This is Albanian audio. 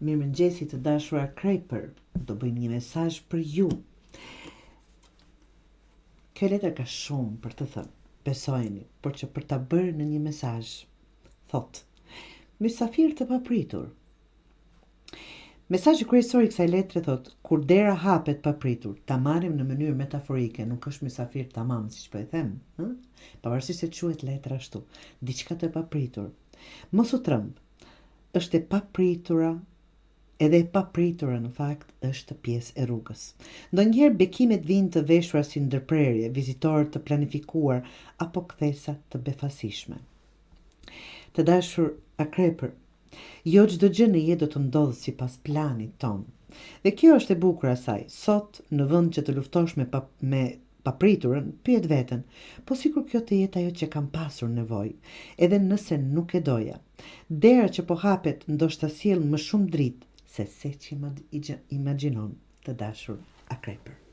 Mirëmëngjesi të dashura Krejper, do bëjmë një mesazh për ju. Kjo letër ka shumë për të thënë, besojeni, por që për ta bërë në një mesazh. Thot: mysafir të papritur. Mesazhi kryesor i kësaj letre thot: kur dera hapet papritur, ta marrim në mënyrë metaforike, nuk është mysafir tamam, siç po e them, pavarësisht se quhet letra ashtu, diçka të papritur. Mos u tremb. Është e papritura, edhe e papritura në fakt është pjesë e rrugës. Ndonjëherë bekimet vijnë të veshura si ndërprerje, vizitorë të planifikuar apo kthesa të befasishme. Të dashur Akrepër, jo çdo gjë në jetë do të ndodhë sipas planit ton. Dhe kjo është e bukur asaj. Sot, në vend që të luftosh me papriturën, pyet veten, po sikur kjo të jetë ajo që kam pasur nevojë, edhe nëse nuk e doja. Dera që po hapet ndoshta sjell më shumë dritë se që imagjinon, të dashur Akrepër.